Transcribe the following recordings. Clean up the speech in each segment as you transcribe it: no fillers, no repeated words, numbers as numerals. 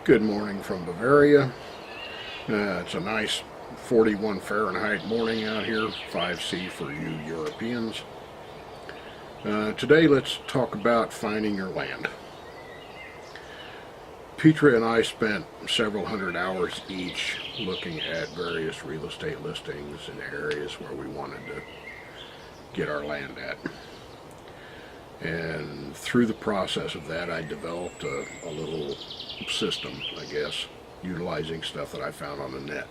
Good morning from Bavaria. It's a nice 41 Fahrenheit morning out here, 5C for you Europeans. Today let's talk about finding your land. Petra and I spent several hundred hours each looking at various real estate listings in areas where we wanted to get our land at. And through the process of that, I developed a little system, I guess, utilizing stuff that I found on the net.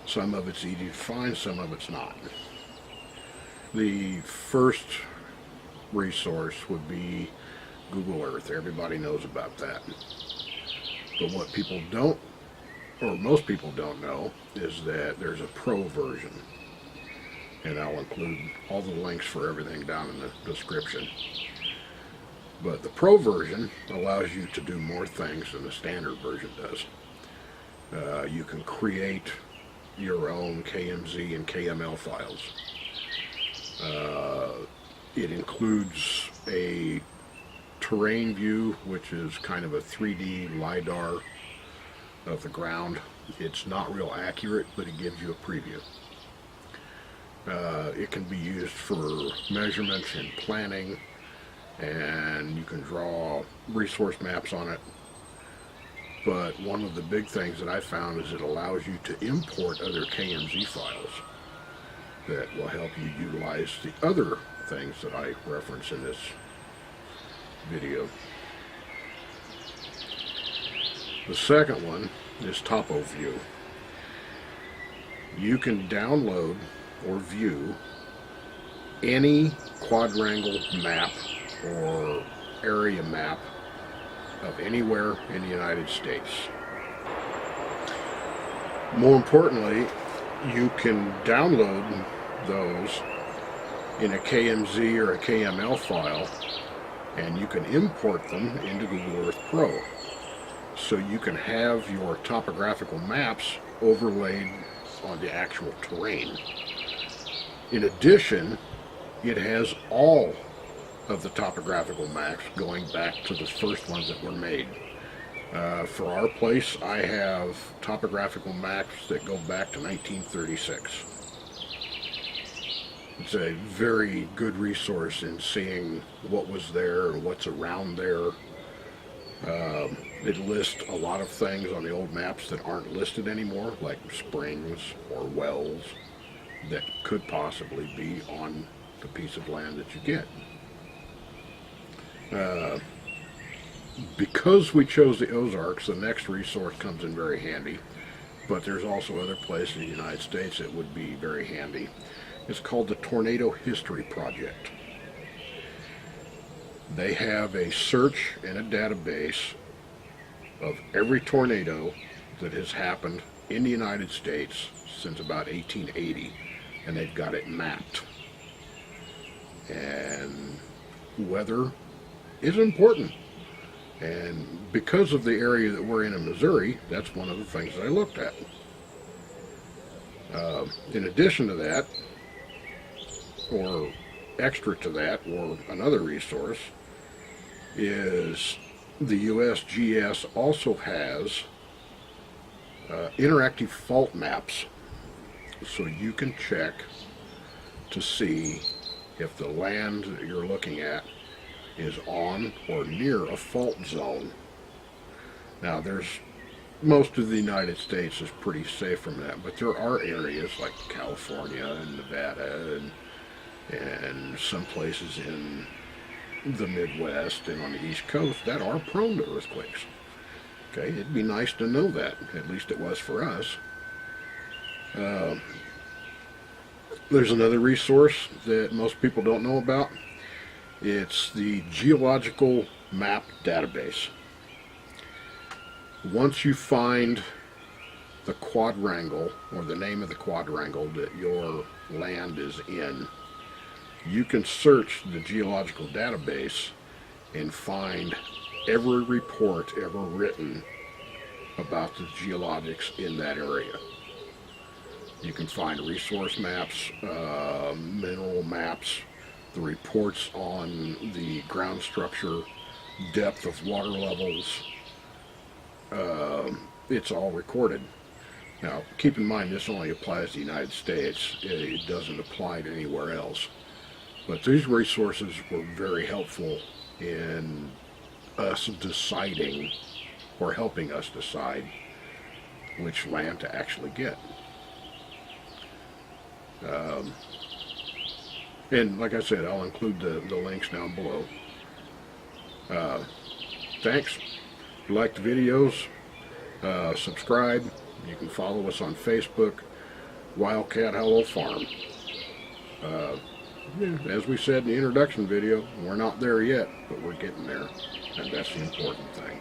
Some of it's easy to find, some of it's not. The first resource would be Google Earth. Everybody knows about that. But what people don't, or most people don't know, is that there's a pro version. And I'll include all the links for everything down in the description. But the pro version allows you to do more things than the standard version does. You can create your own KMZ and KML files. It includes a terrain view, which is kind of a 3D LiDAR of the ground. It's not real accurate, but it gives you a preview. It can be used for measurements and planning, and you can draw resource maps on it. But one of the big things that I found is it allows you to import other KMZ files that will help you utilize the other things that I reference in this video. The second one is Topo View. You can download or view any quadrangle map or area map of anywhere in the United States. More importantly, you can download those in a KMZ or a KML file, and you can import them into Google Earth Pro. So you can have your topographical maps overlaid on the actual terrain. In addition, it has all of the topographical maps going back to the first ones that were made. For our place, I have topographical maps that go back to 1936. It's a very good resource in seeing what was there and what's around there. It lists a lot of things on the old maps that aren't listed anymore, like springs or wells that could possibly be on the piece of land that you get. Because we chose the Ozarks, the next resource comes in very handy, but there's also other places in the United States that would be very handy. It's called the Tornado History Project. They have a search and a database of every tornado that has happened in the United States since about 1880, and they've got it mapped. And weather is important, and because of the area that we're in Missouri, that's one of the things that I looked at. In addition to that, or extra to that, or another resource, is the USGS also has interactive fault maps, so you can check to see if the land that you're looking at is on or near a fault zone. Now, most of the United States is pretty safe from that, but there are areas like California and Nevada and some places in the Midwest and on the East Coast that are prone to earthquakes. Okay, it'd be nice to know that. At least it was for us. There's another resource that most people don't know about. It's the Geological Map Database. Once you find the quadrangle, or the name of the quadrangle that your land is in, you can search the geological database and find every report ever written about the geologics in that area. You can find resource maps, mineral maps, the reports on the ground structure, depth of water levels, it's all recorded. Now, keep in mind this only applies to the United States. It doesn't apply to anywhere else. But these resources were very helpful in us deciding, or helping us decide, which land to actually get. And like I said, I'll include the links down below. Thanks. If you like the videos, subscribe. You can follow us on Facebook, Wildcat Hello Farm. As we said in the introduction video, we're not there yet, but we're getting there, and that's the important thing.